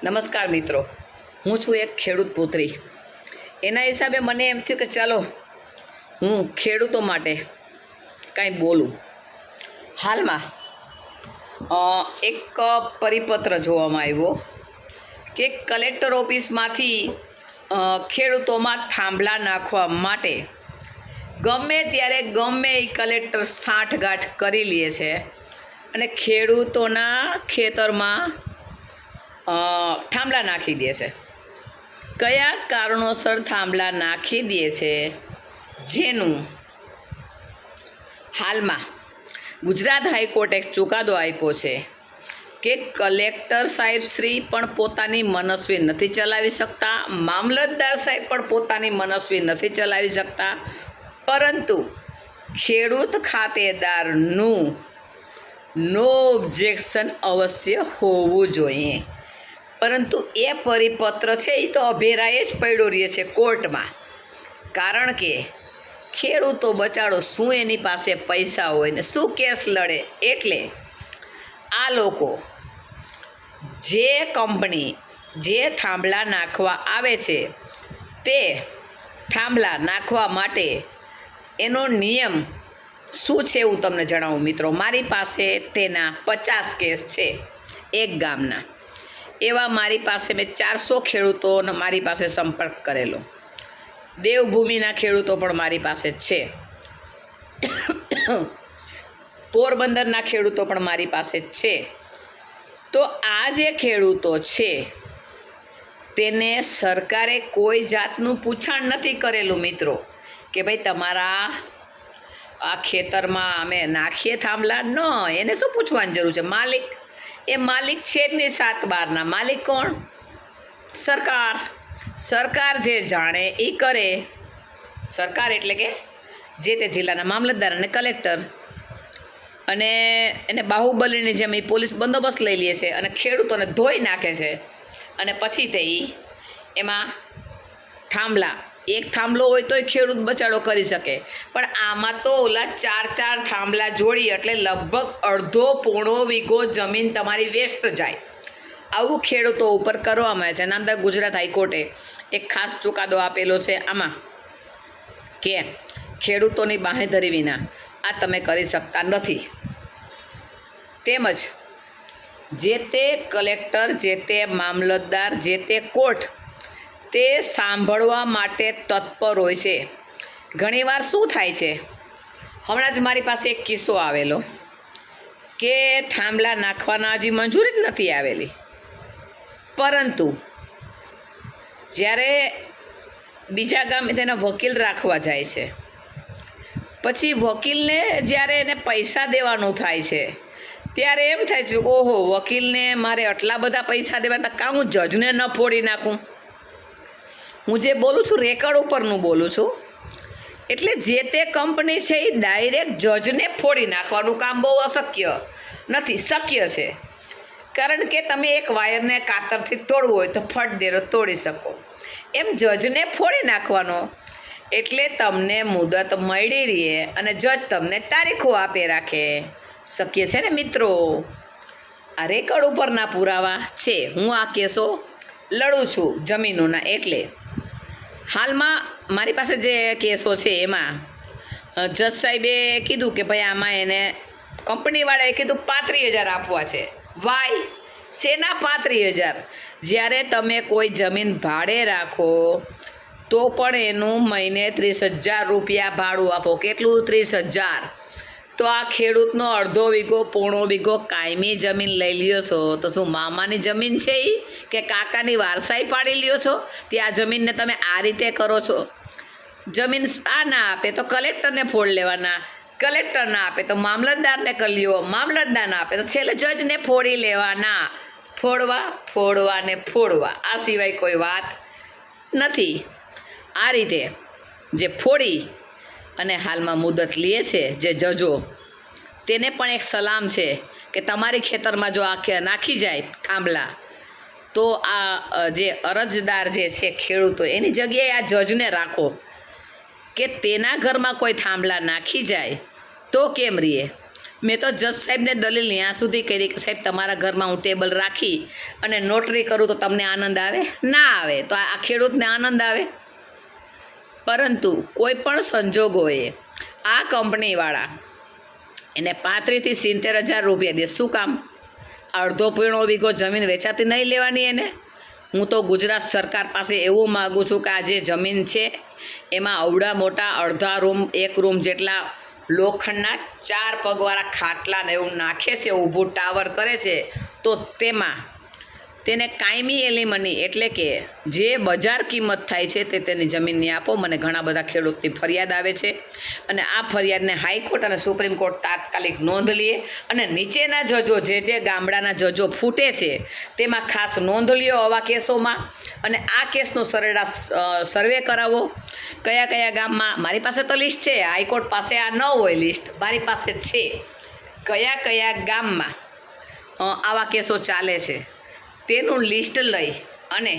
નમસ્કાર મિત્રો, હું છું એક ખેડૂત પુત્રી. એના હિસાબે મને એમ થયું કે ચાલો હું ખેડૂતો માટે કાંઈ બોલું. હાલમાં એક પરિપત્ર જોવામાં આવ્યો કે કલેક્ટર ઓફિસમાંથી ખેડૂતોમાં થાંભલા નાખવા માટે ગમે ત્યારે ગમે એ કલેક્ટર સાંઠગાંઠ કરી લે છે અને ખેડૂતોના ખેતરમાં થાંભલા નાખી દે છે. કયા કારણોસર થાંભલા નાખી દે છે, જેનું હાલમાં ગુજરાત હાઈકોર્ટે એક ચુકાદો આપ્યો છે કે કલેક્ટર સાહેબ શ્રી પણ પોતાની મનસ્વી નથી ચલાવી શકતા, મામલતદાર સાહેબ પણ પોતાની મનસ્વી નથી ચલાવી શકતા, પરંતુ ખેડૂત ખાતેદારનું નો ઓબ્જેક્શન અવશ્ય હોવું જોઈએ. પરંતુ એ પરિપત્ર છે એ તો અભેરાએ જ પડ્યો રહે છે કોર્ટમાં. કારણ કે ખેડૂતો બચાડો શું એની પાસે પૈસા હોય ને શું કેસ લડે. એટલે આ લોકો જે કંપની જે થાંભલા નાખવા આવે છે તે થાંભલા નાખવા માટે એનો નિયમ શું છે હું તમને જણાવું મિત્રો. મારી પાસે તેના 50 કેસ છે એક ગામના. એવા મારી પાસે મેં 400 ખેડૂતોનો મારી પાસે સંપર્ક કરેલો. દેવભૂમિના ખેડૂતો પણ મારી પાસે છે, પોરબંદરના ખેડૂતો પણ મારી પાસે છે. તો આ જે ખેડૂતો છે તેને સરકારે કોઈ જાતનું પૂછાણ નથી કરેલું મિત્રો કે ભાઈ તમારા આ ખેતરમાં અમે નાખીએ થાંભલા. ન, એને શું પૂછવાની જરૂર છે. માલિક એ માલિક છે જ નહીં. 7/12ના માલિક કોણ? સરકાર. સરકાર જે જાણે એ કરે. સરકાર એટલે કે જે તે જિલ્લાના મામલતદાર અને કલેક્ટર, અને એને બાહુબલીની જેમ એ પોલીસ બંદોબસ્ત લઈ લે છે અને ખેડૂતોને ધોઈ નાખે છે. અને પછી તે એમાં થાંભલા, એક થાંભલો હોય તોય ખેડૂત બચાડો કરી શકે, પણ આમાં તો ઓલા 4 થાંભલા જોડી એટલે લગભગ અડધો પોણો વીઘો જમીન તમારી વેસ્ટ જાય. આવું ખેડૂતો ઉપર કરવામાં આવે છે. નામદાર ગુજરાત હાઈકોર્ટે એક ખાસ ચુકાદો આપેલો છે આમાં કે ખેડૂતોની બાંહેધરી વિના આ તમે કરી શકતા નથી. તેમજ જે તે કલેક્ટર, જે તે મામલતદાર, જે તે કોર્ટ તે સાંભળવા માટે તત્પર હોય છે. ઘણીવાર શું થાય છે, હમણાં જ મારી પાસે એક કિસ્સો આવેલો કે થાંભલા નાખવાના હજી મંજૂરી જ નથી આવેલી, પરંતુ જ્યારે બીજા ગામે તેના વકીલ રાખવા જાય છે, પછી વકીલને જ્યારે એને પૈસા દેવાનું થાય છે ત્યારે એમ થાય છે ઓહો, વકીલને મારે આટલા બધા પૈસા દેવાના, કાં હું જજને ન ફોડી નાખું. હું જે બોલું છું રેકર્ડ ઉપરનું બોલું છું. એટલે જે તે કંપની છે એ ડાયરેક્ટ જજને ફોડી નાખવાનું કામ બહુ અશક્ય નથી, શક્ય છે. કારણ કે તમે એક વાયરને કાતરથી તોડવું હોય તો ફટ દેરો તોડી શકો. એમ જજને ફોડી નાખવાનો એટલે તમને મુદત મળી રહે અને જજ તમને તારીખો આપે રાખે. શક્ય છે ને મિત્રો? આ રેકર્ડ ઉપરના પુરાવા છે. હું આ કેસો લડું છું જમીનોના. એટલે હાલમાં મારી પાસે જે કેસો છે એમાં જજ સાહેબે કીધું કે ભાઈ આમાં એને કંપનીવાળાએ કીધું 35,000 આપવા છે. વાય શેના 35,000? જ્યારે તમે કોઈ જમીન ભાડે રાખો તો પણ એનું મહિને 30,000 રૂપિયા ભાડું આપો. કેટલું? 30,000. તો આ ખેડૂતનો અડધો વીઘો, પોણો વીઘો કાયમી જમીન લઈ લ્યો છો તો શું મામાની જમીન છે એ કે કાકાની વારસાઈ પાડી લ્યો છો? ત્યાં જમીનને તમે આ રીતે કરો છો. જમીન આ ના આપે તો કલેક્ટરને ફોડ લેવાના, કલેક્ટર ના આપે તો મામલતદારને કરી લ્યો, મામલતદાર ના આપે તો છેલ્લે જજને ફોડી લેવાના. ફોડવા ને ફોડવા, આ સિવાય કોઈ વાત નથી. આ રીતે જે ફોડી અને હાલમાં મુદત લે છે જે જજો, તેને પણ એક સલામ છે કે તમારી ખેતરમાં જો આ નાખી જાય થાંભલા તો આ જે અરજદાર જે છે ખેડૂતો, એની જગ્યાએ આ જજને રાખો કે તેના ઘરમાં કોઈ થાંભલા નાખી જાય તો કેમ રહીએ. મેં તો જજ સાહેબને દલીલ ત્યાં સુધી કરી કે સાહેબ તમારા ઘરમાં હું ટેબલ રાખી અને નોટરી કરું તો તમને આનંદ આવે? ના આવે. તો આ ખેડૂતને આનંદ આવે? પરંતુ કોઈ પણ સંજોગોએ આ કંપનીવાળા એને 35,000 થી 70,000 રૂપિયા દે. શું કામ? અડધો પીણો વીઘો જમીન વેચાતી નહીં લેવાની એને? હું તો ગુજરાત સરકાર પાસે એવું માગું છું કે આ જે જમીન છે એમાં અવડા મોટા અડધા રૂમ, એક રૂમ જેટલા લોખંડના 4 પગવાળા ખાટલા ને એવું નાખે છે, ઊભું ટાવર કરે છે, તો તેમાં તેને કાયમી એલિમની એટલે કે જે બજાર કિંમત થાય છે તે તેની જમીનની આપો. મને ઘણા બધા ખેડૂતની ફરિયાદ આવે છે અને આ ફરિયાદને હાઈકોર્ટ અને સુપ્રીમ કોર્ટ તાત્કાલિક નોંધ લે અને નીચેના જજો જે ગામડાના જજો ફૂટે છે તેમાં ખાસ નોંધ લ્યો આવા કેસોમાં અને આ કેસનો સરેરાશ સર્વે કરાવો. કયા કયા ગામમાં, મારી પાસે તો લિસ્ટ છે, હાઈકોર્ટ પાસે આ ન હોય લિસ્ટ, મારી પાસે છે, કયા કયા ગામમાં આવા કેસો ચાલે છે તેનું લિસ્ટ લઈ અને